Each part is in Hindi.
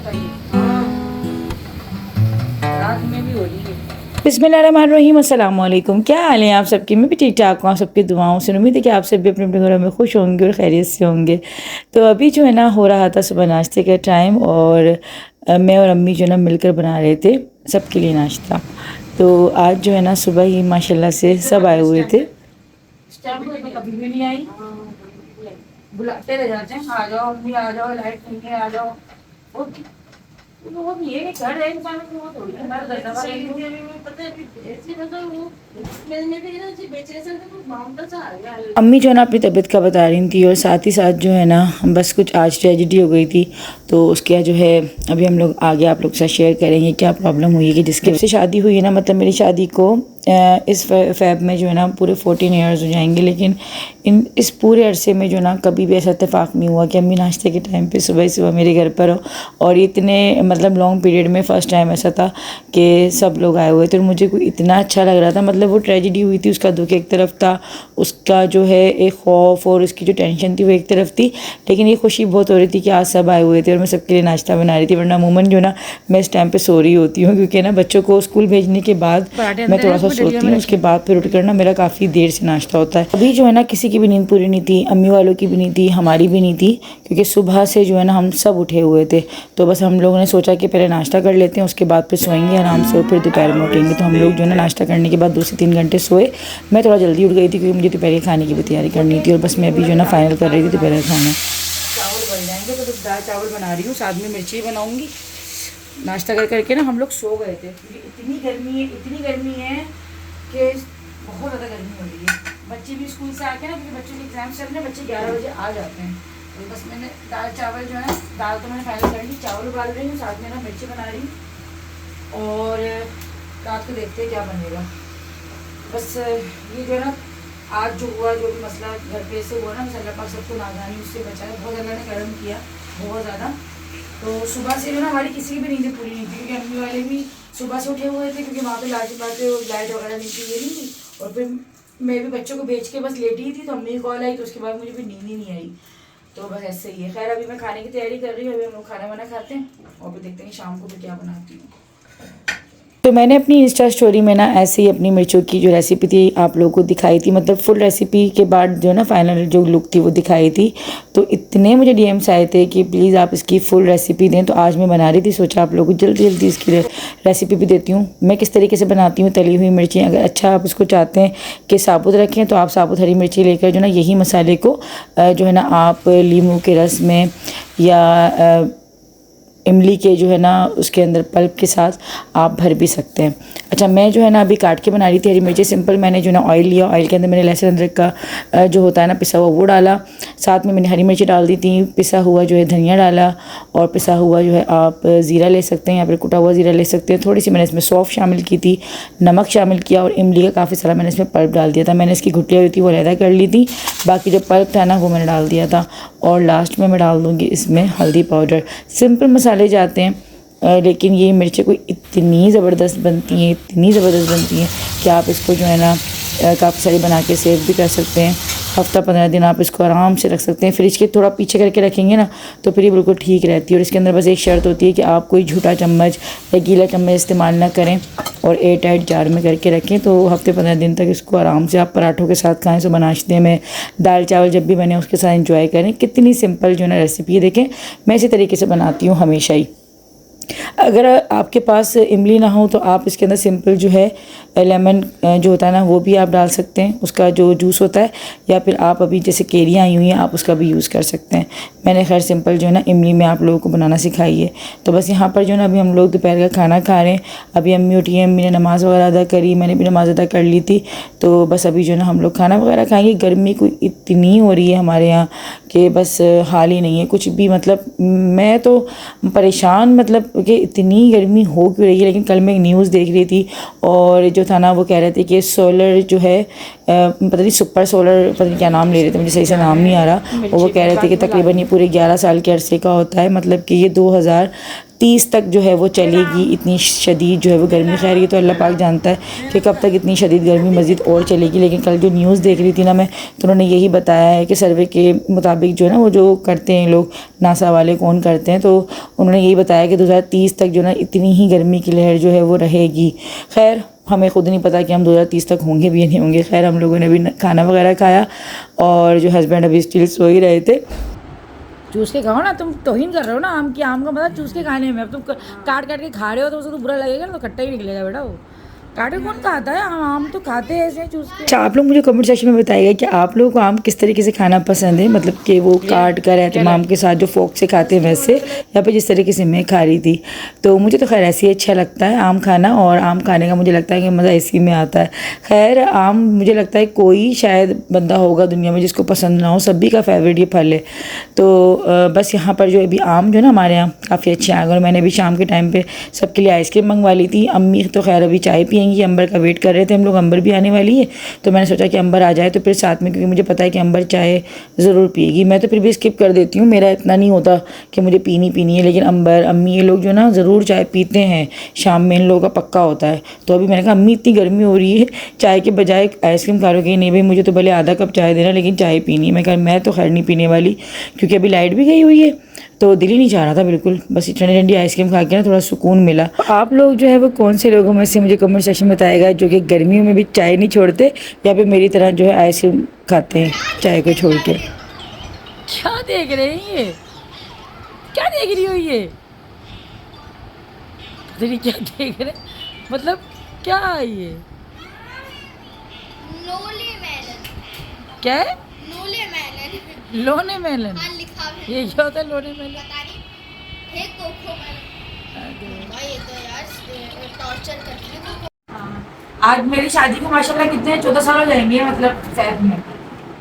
बताइए। हाँ, रात में भी हो रही है। बिस्मिल्लाहिर्रहमानिर्रहीम, अस्सलाम वालेकुम। क्या हाल है आप सबके? मैं भी ठीक ठाक हूँ, आप सबकी दुआओं से। उम्मीद है कि आप सब भी अपने अपने घरों में खुश होंगे और खैरियत से होंगे। तो अभी जो है ना हो रहा था सुबह नाश्ते का टाइम, और मैं और अम्मी जो है ना मिलकर बना रहे थे सबके लिए नाश्ता। तो आज जो है ना सुबह ही माशाल्लाह से सब आए हुए थे। इस टाइम पे तो कभी भी नहीं आई। बुलाते रह जाते हैं, आ जाओ अम्मी, आ जाओ, लाइट नहीं है, आ जाओ। वो भी है कि घर है इंसान को, वो थोड़ी है, मर्द है, दवा ले लो। पता है अभी ऐसे मतलब वो मैं भी ना जी बेचने से तो मामला सा आ गया। अम्मी जो है ना अपनी तबीयत का बता रही थी, और साथ ही साथ जो है ना बस कुछ आज ट्रेजिडी हो गई थी। तो उसके जो है अभी हम लोग आगे आप लोग के साथ शेयर करेंगे क्या प्रॉब्लम हुई है कि जिसकी वजह से शादी हुई है ना, मतलब मेरी शादी को इस फ़ैब में जो है ना पूरे 14 ईयर्स हो जाएंगे। लेकिन इस पूरे अरसे में जो ना कभी भी ऐसा इत्तेफाक नहीं हुआ कि अम्मी नाश्ते के टाइम पे सुबह सुबह मेरे घर पर हो। और इतने मतलब लॉन्ग पीरियड में फ़र्स्ट टाइम ऐसा था कि सब लोग आए हुए थे, और मुझे कोई इतना अच्छा लग रहा था। मतलब वो ट्रेजिडी हुई थी, उसका दुख एक तरफ था, उसका जो है एक खौफ और उसकी जो टेंशन थी वो एक तरफ थी। लेकिन ये खुशी बहुत हो रही थी कि आज सब आए हुए थे और मैं सबके लिए नाश्ता बना रही थी। वरना अमूमन जो ना मैं इस टाइम पे सो रही होती हूँ, क्योंकि ना बच्चों को स्कूल भेजने के बाद मैं थोड़ा सा सोती हूँ, उसके बाद फिर उठकर ना मेरा काफ़ी देर से नाश्ता होता है। अभी जो है ना किसी की भी नींद पूरी नहीं थी, अम्मी वालों की भी नहीं थी, हमारी भी नहीं थी, क्योंकि सुबह से जो है ना हम सब उठे हुए थे। तो बस हम लोगों ने सोचा कि पहले नाश्ता कर लेते हैं, उसके बाद फिर सोएंगे आराम से, और फिर दोपहर में उठेंगे। तो हम लोग जो है ना नाश्ता करने के बाद 2 से 3 घंटे सोए। मैं थोड़ा जल्दी उठ गई थी क्योंकि मुझे दोपहर के खाने की भी तैयारी करनी थी, और बस मैं अभी जो है ना फाइनल कर रही थी दोपहर का खाना। चावल बन जाएंगे तो बस दाल चावल बना रही हूँ, साथ में मिर्ची बनाऊँगी। नाश्ता कर करके ना हम लोग सो गए थे, क्योंकि इतनी गर्मी है कि बहुत ज़्यादा गर्मी हो रही है। बच्चे भी स्कूल से आके ना, क्योंकि बच्चों के एग्जाम चल रहे हैं, बच्चे 11 बजे आ जाते हैं। तो बस मैंने दाल चावल जो है, दाल तो मैंने फाइनल कर ली, चावल उबाल रही हूँ, साथ में ना मिर्ची बना रही हूँ, और रात को देखते हैं क्या बनेगा। बस ये जो है ना आज जो हुआ, जो भी मसला घर पे से हुआ ना, अल्लाह पाक सबको नादानी उससे बचाए। बहुत अल्लाह ने करम किया, बहुत ज़्यादा। तो सुबह से जो ना हमारी किसी की भी नींद पूरी नहीं थी, क्योंकि अम्मी वाले भी सुबह से उठे हुए थे, क्योंकि वहाँ पे लाजमी बात है लाइट वगैरह नहीं थी, ये नहीं थी। और फिर मैं भी बच्चों को भेज के बस लेटी ही थी, तो अम्मी की कॉल आई, तो उसके बाद मुझे फिर नींद ही नहीं आई। तो बस ऐसे ही है। खैर अभी मैं खाने की तैयारी कर रही हूँ, अभी हम लोग खाना वाना खाते हैं, और फिर देखते हैं शाम को फिर क्या बनाती हूँ। तो मैंने अपनी इंस्टा स्टोरी में ना ऐसे ही अपनी मिर्चों की जो रेसिपी थी आप लोगों को दिखाई थी, मतलब फुल रेसिपी के बाद जो है ना फाइनल जो लुक थी वो दिखाई थी। तो इतने मुझे डीएम्स आए थे कि प्लीज़ आप इसकी फुल रेसिपी दें। तो आज मैं बना रही थी, सोचा आप लोगों को जल्दी जल्दी इसकी रेसिपी भी देती हूँ। मैं किस तरीके से बनाती हूँ तली हुई मिर्ची। अगर अच्छा आप इसको चाहते हैं कि साबुत रखें, तो आप साबुत हरी मिर्ची लेकर जो ना यही मसाले को जो है ना आप लीमू के रस में या इमली के जो है ना उसके अंदर पल्प के साथ आप भर भी सकते हैं। अच्छा, मैं जो है ना अभी काट के बना रही थी हरी मिर्ची सिंपल। मैंने जो ना ऑयल लिया, ऑयल के अंदर मैंने लहसुन अदरक का जो होता है ना पिसा हुआ वो डाला, साथ में मैंने हरी मिर्ची डाल दी थी, पिसा हुआ जो है धनिया डाला, और पिसा हुआ जो है आप ज़ीरा ले सकते हैं या फिर कुटा हुआ ज़ीरा ले सकते हैं। थोड़ी सी मैंने इसमें सौंफ शामिल की थी, नमक शामिल किया, और इमली का काफ़ी सारा मैंने इसमें पल्प डाल दिया था। मैंने इसकी गुठलियाँ हुई थी वो अलहदा कर ली थी, बाकी जो पल्प था ना वो मैंने डाल दिया था। और लास्ट में मैं डाल दूँगी इसमें हल्दी पाउडर। सिंपल मसाले जाते हैं, लेकिन ये मिर्चें कोई इतनी ज़बरदस्त बनती हैं, इतनी ज़बरदस्त बनती हैं कि आप इसको जो है ना काफ़ी सारी बना के सेव भी कर सकते हैं। हफ्ता 15 दिन आप इसको आराम से रख सकते हैं। फ्रिज के थोड़ा पीछे करके रखेंगे ना तो फिर ये बिल्कुल ठीक रहती है। और इसके अंदर बस एक शर्त होती है कि आप कोई झूठा चम्मच या गीला चम्मच इस्तेमाल ना करें, और एयर टाइट जार में करके रखें। तो हफ्ते 15 दिन तक इसको आराम से आप पराठों के साथ खाएँ, सुबह नाश्ते में, दाल चावल जब भी बने उसके साथ एंजॉय करें। कितनी सिंपल जो है ना रेसिपी, देखें मैं इसी तरीके से बनाती हूँ हमेशा ही। अगर आपके पास इमली ना हो तो आप इसके अंदर सिंपल जो है लेमन जो होता है ना वो भी आप डाल सकते हैं, उसका जो जूस होता है, या फिर आप अभी जैसे केरियाँ आई हुई हैं आप उसका भी यूज़ कर सकते हैं। मैंने खैर सिंपल जो है ना इमली में आप लोगों को बनाना सिखाई है। तो बस यहाँ पर जो है ना अभी हम लोग दोपहर का खाना खा रहे हैं। अभी अम्मी उठी है, अम्मी ने नमाज़ वगैरह अदा करी, मैंने भी नमाज़ अदा कर ली थी। तो बस अभी जो है ना हम लोग खाना वगैरह खाएंगे। गर्मी कोई इतनी हो रही है हमारे यहाँ कि बस हाल ही नहीं है कुछ भी। मतलब मैं तो परेशान, मतलब कि इतनी गर्मी हो क्यों रही है। लेकिन कल मैं एक न्यूज़ देख रही थी, और जो था ना वो कह रहे थे कि सोलर जो है पता नहीं सुपर सोलर, पता नहीं क्या नाम ले रहे थे, मुझे सही से नाम नहीं आ रहा। और वो कह रहे थे कि तकरीबन ये पूरे 11 साल के अरसे का होता है, मतलब कि ये 30 तक जो है वो चलेगी। इतनी शदीद जो है वो गर्मी, खैर ये तो अल्लाह पाक जानता है कि कब तक इतनी शदीद गर्मी मज़ीद और चलेगी। लेकिन कल जो न्यूज़ देख रही थी ना मैं, तो उन्होंने यही बताया है कि सर्वे के मुताबिक जो है ना वो जो करते हैं लोग, नासा वाले कौन करते हैं, तो उन्होंने यही बताया कि 2030 तक जो ना इतनी ही गर्मी की लहर जो है वो रहेगी। खैर हमें ख़ुद नहीं पता कि हम 2030 तक होंगे भी या नहीं होंगे। खैर हम लोगों ने भी खाना वगैरह खाया और जो हस्बैंड अभी स्टिल सो ही रहे थे। चूस के खाओ ना, तुम तौहीन कर रहे हो ना आम की, आम का मतलब चूस के खाने में। अब तुम काट काट के खा रहे हो तो उसे तो बुरा लगेगा ना, तो खट्टा ही निकलेगा बेटा वो। काटे कौन खाता है आम तो खाते हैं ऐसे चूस के। अच्छा आप लोग मुझे कमेंट सेक्शन में बताइएगा कि आप लोगों को आम किस तरीके से खाना पसंद है, मतलब कि वो काट कर एहतमाम के साथ जो फोक से खाते हैं वैसे, या फिर जिस तरीके से मैं खा रही थी। तो मुझे तो खैर ऐसे ही अच्छा लगता है आम खाना, और आम खाने का मुझे लगता है कि मज़ा इसी में आता है। खैर आम मुझे लगता है कोई शायद बंदा होगा दुनिया में जिसको पसंद ना हो, सभी का फेवरेट ये फल है। तो बस यहाँ पर जो अभी आम जो है ना हमारे यहाँ काफ़ी अच्छे आ गए, और मैंने अभी शाम के टाइम पे सबके लिए आइसक्रीम मंगवा ली थी। अम्मी तो खैर अभी चाय पियेंगी, अंबर का वेट कर रहे थे हम लोग, अंबर भी आने वाली है। तो मैंने सोचा कि अंबर आ जाए तो फिर साथ में, क्योंकि मुझे पता है कि अंबर चाय ज़रूर पिएगी। मैं तो फिर भी स्किप कर देती हूँ, मेरा इतना नहीं होता कि मुझे पीनी है, लेकिन अंबर अम्मी ये लोग जो ना ज़रूर चाय पीते हैं शाम में, इन लोगों का पक्का होता है। तो अभी मैंने कहा अम्मी इतनी गर्मी हो रही है, चाय के बजाय आइसक्रीम खा लोगे? नहीं भाई मुझे तो भले आधा कप चाय देना, लेकिन चाय पीनी है। मैं कहा मैं तो खैर नहीं पीने वाली, क्योंकि अभी लाइट भी गई हुई है तो दिल ही नहीं चाह रहा था बिल्कुल। बस ठंडी ठंडी आइसक्रीम खा के ना थोड़ा सुकून मिला। आप लोग जो है वो कौन से लोगों में से मुझे कमेंट सेक्शन में बताएगा जो कि गर्मियों में भी चाय नहीं छोड़ते, या फिर मेरी तरह जो है आइसक्रीम खाते हैं चाय को छोड़ के। क्या देख रहे हैं ये? क्या देख रही हो ये? क्या देख रहे, मतलब क्या है ये? लोले मेलन। क्या है? लोले मेलन। लोने मेलन? हाँ लिखा है। ये क्या होता है लोने मेलन? पता नहीं। है कोको मेलन। भाई ये तो यार टॉर्चर कर रही है। आज मेरी शादी को माशाल्लाह कितने 14 साल हो जाएंगे, मतलब फैब में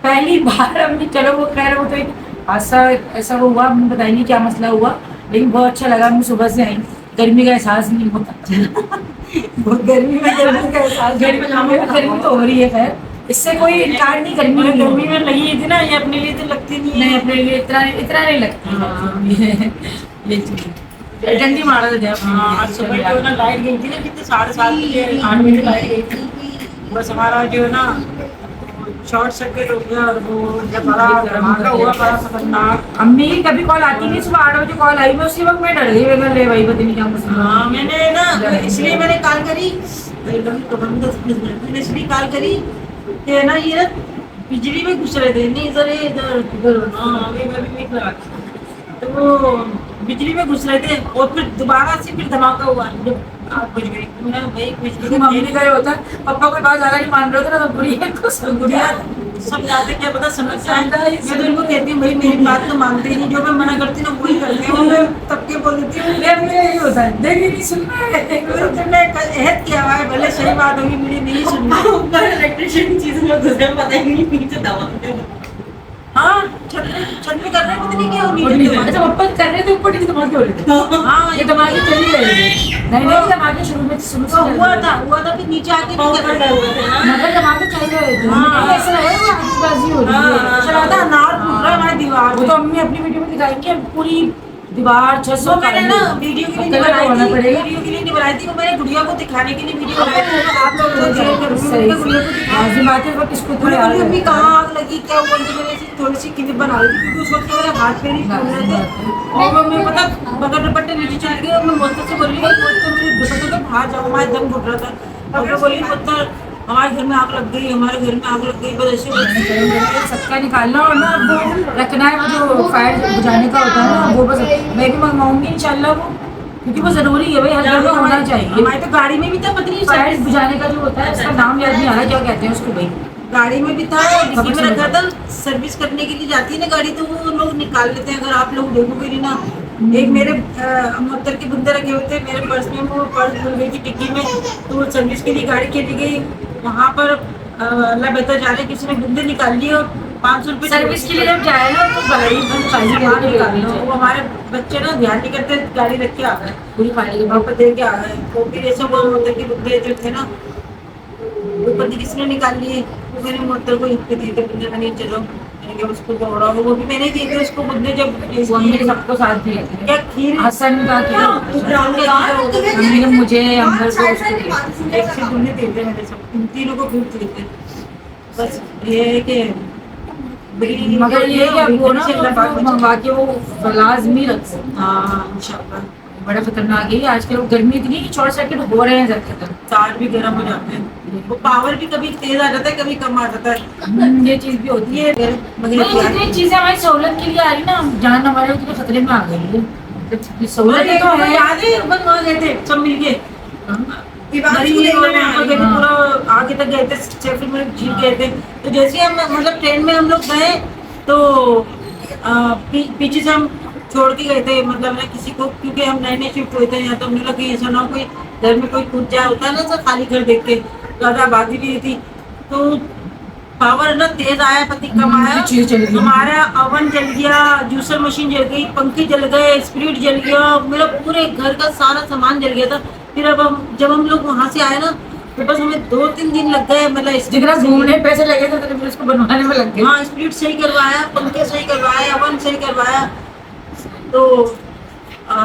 पहली बार हमने, चलो वो खैर वो तो एक हादसा ऐसा वो हुआ, हमें बताया नहीं क्या मसला हुआ, लेकिन बहुत अच्छा लगा। मैं सुबह से आई, गर्मी का एहसास नहीं होता। बहुत गर्मी का एहसास, गर्मी तो हो रही है, खैर इससे कोई इनकार नहीं। गर्मी में लगी थी ना, ये अपने लिए तो लगती नहीं है, अपने लिए इतना नहीं लगती ये चीज। ठंडी मारा था जब आज सुबह जो ना लाइट गई थी ना, कितने 7:30 बजे 8 बजे लाइट गई थी। बस हमारा जो है ना शॉर्ट सर्किट हो गया, और वो जब बड़ा धमाका हुआ बड़ा खतरनाक। अम्मी की कभी कॉल आती नहीं, सुबह 8 बजे कॉल आई, मैं उसी वक्त मैं डर गई, मैं ले भाई पता नहीं क्या मसला। हाँ मैंने ना इसलिए मैंने कॉल करी, मैंने इसलिए कॉल करी कि ना ये ना बिजली में घुस रहे थे, नहीं इधर इधर। हाँ मैं भी नहीं लगा, तो वो बिजली में घुस रहे थे, और फिर दोबारा से फिर धमाका हुआ जब 8 बज गई। भाई बिजली मम्मी का ये होता है, पापा कोई बात ज़्यादा नहीं मान रहे थे ना, तो गुड़िया सब जाते क्या पता समझता है। मैं तो इनको कहती हूँ भाई मेरी बात तो मानते ही नहीं, जो मैं मना करती हूँ ना वही करते हैं। मैं तब के बोल देती हूँ यही होता है, देखिए नहीं सुनना है, तुमने अहद किया हुआ है, भले सही बात होगी मेरी नहीं सुननी। इलेक्ट्रिशियन की चीज़ में घुस गए, पता ही नहीं पीछे दवा। हाँ छत पे कर रहे हैं, पता नहीं क्या हो। अच्छा पापा कर रहे थे, ऊपर नीचे धमाके हो रहे थे। हाँ ये धमाके चल ही रहे थे। नहीं धमाके शुरू से हुआ था फिर नीचे आके भी कर रहे थे, मतलब धमाके चल रहे थे। हाँ ऐसा है वो आतिशबाजी हो रही है, चला था अनार फूट रहा है हमारी दीवार। वो तो अम्मी अपनी वीडियो में दिखाएंगे पूरी दीवार 600। मैंने ना वीडियो के लिए नहीं बनाई थी, वीडियो के लिए नहीं बनाई थी, वो मैंने गुड़िया को दिखाने के लिए वीडियो बनाई थी। आप लोग किसको अम्मी कहाँ आग लगी क्या हुआ, मैंने थोड़ी सी क्लिप बना ली थी, क्योंकि उस वक्त मेरे हाथ पैर ही फूल रहे थे, और मैं पता बगल दुपट्टे नीचे चढ़ गई, और मैं मोहतर से बोल रही मेरे दुपट्टे तो बाहर जाओ, हमारे दम घुट रहा था। और मैं बोली मोहतर हमारे घर में आग लग गई, हमारे घर में आग लग गई, बस ऐसे सबका निकालना और ना वो रखना है, वो जो फायर बुझाने का होता है ना, वो बस मैं भी मंगवाऊंगी इंशाल्लाह वो, क्योंकि वो जरूरी है भाई, हर घर में होना चाहिए। हमारे तो गाड़ी में भी था, पता नहीं फायर बुझाने का जो होता है उसका नाम याद नहीं आ रहा, क्या कहते हैं उसको भाई। गाड़ी में भी था, डिक्की में रखा था, सर्विस करने के लिए जाती है ना गाड़ी, तो वो लोग निकाल लेते हैं। अगर आप लोग देखोगे नहीं ना, एक मेरे मुद्दर के बुंदे रखे हुए थे मेरे पर्स में, वो पर्स भूल गई थी डिक्की में, तो वो सर्विस के लिए गाड़ी चली गई, वहाँ पर अल्लाह बेहतर जाने किसी ने बुंदे निकाल लिए, और 500 रुपये सर्विस के लिए जब जाए ना तो गाड़ी निकालना। वो हमारे बच्चे ना ध्यान नहीं करते, गाड़ी रख के आ गए, पूरी खाने के वहाँ दे के आ गए, तो फिर ऐसा वो मुद्दर के बुंदे जो थे ना वो पति किसी ने निकाल लिए, वो मेरे मुद्दर को दिए थे बुंदे, मैंने चलो दिए उसको दौड़ा, वो भी मैंने दिए थे उसको खुद ने जब वो हमने सबको साथ दिया क्या खीर हसन का किया मम्मी ने मुझे अंदर को उसको दिया। एक से तुमने दे दिए मेरे सब तीनों को खीर दिए थे। बस ये है कि मगर ये कि अब वो ना वो मंगवा के वो लाजमी रख सकते। हाँ इंशाल्लाह। बड़ा खतरनाक है आजकल गर्मी इतनी कि शॉर्ट सर्किट हो रहे हैं ज्यादातर। तार भी गर्म हो जाते हैं, वो पावर भी कभी तेज आ जाता है कभी कम आ जाता है। ये चीज भी होती है। ये नहीं, जितनी चीजें हमारी सहूलत के लिए आ रही ना, जान हमारे उतने खतरे में आ गई है। सहूलत तो है। याद है अपन वहाँ गए थे सब मिलके पूरा आगे तक गए थे, फिर में झील गए थे। तो जैसे हम मतलब ट्रेन में हम लोग गए तो पीछे से हम छोड़ के गए थे, मतलब ना किसी को, क्योंकि हम नए नए शिफ्ट हुए थे यहाँ, तो हमने लगा कि ऐसा ना हो कोई घर में कोई कूद जाए, होता है ना सब खाली घर देख के, ज्यादा आबादी भी थी। तो पावर ना तेज आया, पति कम आया, हमारा ओवन जल गया, जूसर मशीन जल गई, पंखे जल गए, स्प्रिट जल गया, मेरा पूरे घर का सारा सामान जल गया था। फिर अब जब हम लोग वहाँ से आए ना तो बस हमें 2-3 दिन लग गए, मतलब जितना घूमने पैसे लगे थे तो उसको बनवाने में लग गए। हाँ स्प्रिट सही करवाया, पंखे सही करवाया, ओवन सही करवाया। तो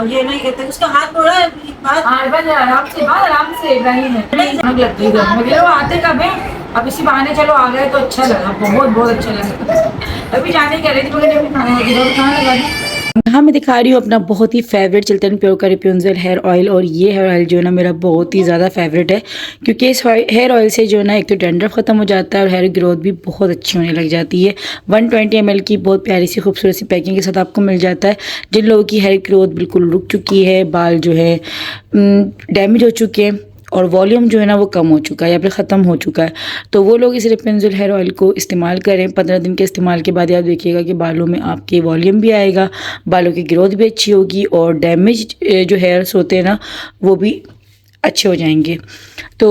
ये नहीं कहते उसका हाथ तोड़ा है आराम से इब्राहिम लग गई वो आते कब है। अब इसी बहाने चलो आ गए तो अच्छा लगा, बहुत बहुत अच्छा लगा। अभी जाने कह रही थी मगर कहाँ लगा दी। यहाँ मैं दिखा रही हूँ अपना बहुत ही फेवरेट चिल्टन प्योर का रेप्यूनजेल हेयर ऑयल। और ये हेयर ऑयल जो है ना मेरा बहुत ही ज़्यादा फेवरेट है, क्योंकि इस हेयर ऑयल से जो है ना एक तो डैंड्रफ ख़त्म हो जाता है और हेयर ग्रोथ भी बहुत अच्छी होने लग जाती है। 120 ml की बहुत प्यारी सी खूबसूरत सी पैकिंग के साथ आपको मिल जाता है। जिन लोगों की हेयर ग्रोथ बिल्कुल रुक चुकी है, बाल जो है डैमेज हो चुके हैं और वॉल्यूम जो है ना वो कम हो चुका है या फिर ख़त्म हो चुका है, तो वो लोग इस रेप्यूनजेल हेयर ऑयल को इस्तेमाल करें। 15 दिन के इस्तेमाल के बाद आप देखिएगा कि बालों में आपके वॉल्यूम भी आएगा, बालों की ग्रोथ भी अच्छी होगी और डैमेज जो हेयर्स होते हैं ना वो भी अच्छे हो जाएंगे। तो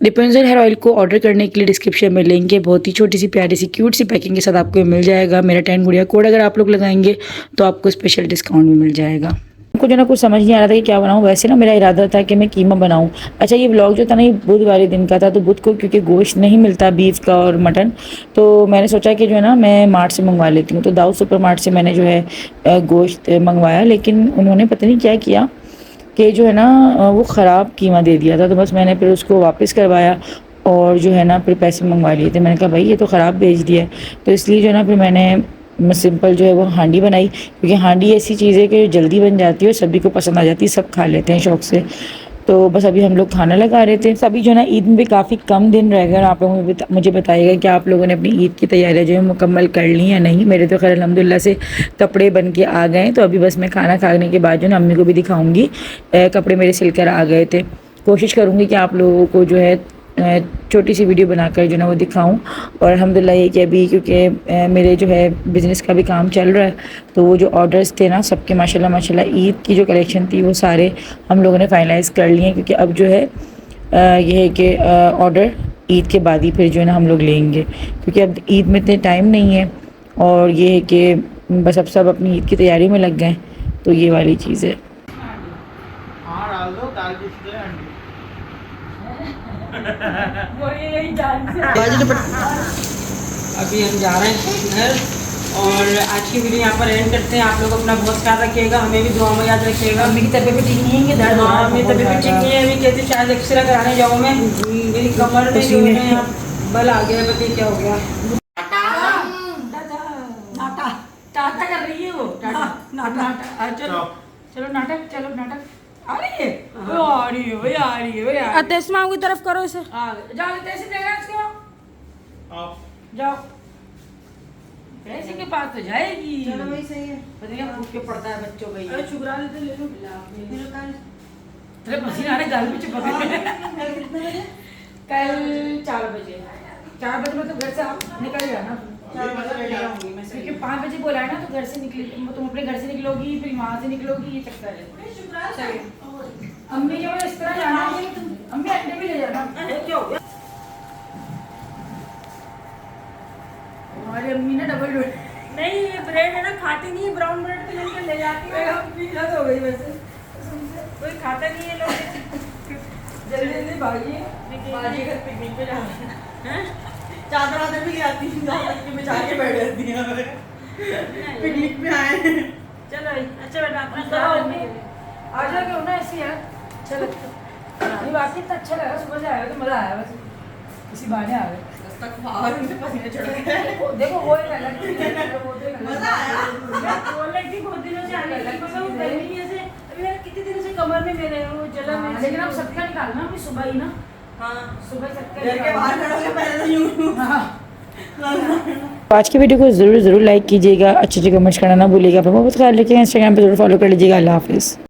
रेप्यूनजेल हेयर ऑयल को ऑर्डर करने के लिए डिस्क्रिप्शन में लिंक है, बहुत ही छोटी सी प्यारी सी क्यूट सी पैकिंग के साथ आपको मिल जाएगा। मेरा 10 गुड़िया कोड अगर आप लोग लगाएंगे तो आपको स्पेशल डिस्काउंट भी मिल जाएगा। को जो ना कुछ समझ नहीं आ रहा था कि क्या बनाऊं। वैसे ना मेरा इरादा था कि मैं कीमा बनाऊं। अच्छा ये व्लॉग जो था ना ये बुध वाले दिन का था, तो बुध को क्योंकि गोश्त नहीं मिलता बीफ का और मटन, तो मैंने सोचा कि जो है ना मैं मार्ट से मंगवा लेती हूँ। तो दाऊद सुपर मार्ट से मैंने जो है गोश्त मंगवाया, लेकिन उन्होंने पता नहीं क्या किया कि जो है ना वो ख़राब कीमा दे दिया था। तो बस मैंने फिर उसको वापस करवाया और जो है ना फिर पैसे मंगवा लिए थे। मैंने कहा भाई ये तो ख़राब भेज दिया है, तो इसलिए जो है ना फिर मैंने सिंपल जो है वो हांडी बनाई, क्योंकि हांडी ऐसी चीज़ है कि जल्दी बन जाती है और सभी को पसंद आ जाती है, सब खा लेते हैं शौक़ से। तो बस अभी हम लोग खाना लगा रहे थे। सभी जो है ना ईद में भी काफ़ी कम दिन रह गए। आप लोगों मुझे बताइएगा कि आप लोगों ने अपनी ईद की तैयारियां जो है मुकम्मल कर ली या नहीं। मेरे तो खैर अल्हम्दुलिल्लाह से कपड़े बन के आ गए, तो अभी बस मैं खाना खाने के बाद जो है अम्मी को भी दिखाऊँगी। कपड़े मेरे सिल कर आ गए थे। कोशिश करूँगी कि आप लोगों को जो है छोटी सी वीडियो बनाकर जो ना वो दिखाऊं। और अल्हम्दुलिल्लाह ये कि अभी क्योंकि मेरे जो है बिज़नेस का भी काम चल रहा है, तो वो जो ऑर्डर्स थे ना सबके माशाल्लाह ईद की जो कलेक्शन थी वो सारे हम लोगों ने फाइनलाइज़ कर लिए हैं। क्योंकि अब जो है ये है कि ऑर्डर ईद के बाद ही फिर जो है ना हम लोग लेंगे, क्योंकि अब ईद में इतने टाइम नहीं है। और ये है कि बस अब सब अपनी ईद की तैयारी में लग गए, तो ये वाली चीज़ है। अभी हम जा रहे हैं घर और आज की वीडियो यहाँ पर एंड करते हैं। आप लोग अपना बहुत ख्याल रखिएगा, हमें भी दुआ में याद रखिएगा। अम्मी की तबीयत भी ठीक नहीं है, दर्द हाँ मेरी तबीयत भी ठीक नहीं है, अभी कहती शायद एक्सरे कराने जाऊँ मैं। मेरी कमर में जो है यहाँ बल आ गया, पता क्या हो गया। टाटा कर रही है वो, टाटा। चलो चलो नाटक, चलो नाटक आ रही है, वो आ रही है, वो आ रही है, वो आ रही है। तेस्मा की तरफ करो इसे। जाओ तैसे देगा इसको, जाओ कैसे के पास तो जाएगी। चलो भाई सही है, पता नहीं भूख के पड़ता है बच्चों का। अरे शुक्राना तो ले लो। तेरे पसीना आ रहा है, गाल में चिपक गए। कल 4 बजे, 4 बजे मतलब घर से आप निकल जाना, 4 बजे जाऊंगी मैं। क्योंकि 5 बजे बोला है ना, तो घर से निकली तुम अपने घर से निकलोगी फिर वहाँ से निकलोगी, ये चक्कर है। अम्मी के बाद इस तरह जाना है, अम्मी अंडे भी ले जाना। क्या हो गया? हमारी अम्मी ना डबल रोटी नहीं ये ब्रेड है ना, खाती नहीं है, ब्राउन ब्रेड तो लेकर ले जाती है। हो गई वैसे, कोई खाता नहीं है लोग। जल्दी जल्दी भागिए, बाजी घर पिकनिक पे जाना है। चादर आदर भी ले आती हूँ, में जाके बैठ जाती हैं पिकनिक पे आए हैं। चलो अच्छा बेटा अपना आ जाओ क्यों ना ऐसे यार। चलो ये बात इतना अच्छा लगा, सुबह से आया तो मजा आया बस, इसी बहाने आ गए। तक बाहर उनसे पसीने चढ़ गए। देखो वो एक अलग चीज है, वो तो एक अलग मजा आया। बोल रही थी बहुत दिनों से आने की, मतलब वो गर्मी ऐसे अभी मेरा कितने दिनों से कमर में मेरे वो जलन हाँ, में। लेकिन अब सबका निकालना अभी सुबह ही ना, हाँ सुबह सबका घर के बाहर खड़ोगे पहले तो यूं हाँ। तो आज की वीडियो को ज़रूर लाइक कीजिएगा, अच्छे अच्छे कमेंट्स करना ना भूलिएगा। अपना बहुत ख्याल रखिएगा, इंस्टाग्राम पे ज़रूर फॉलो कर लीजिएगा। अल्लाह हाफिज़।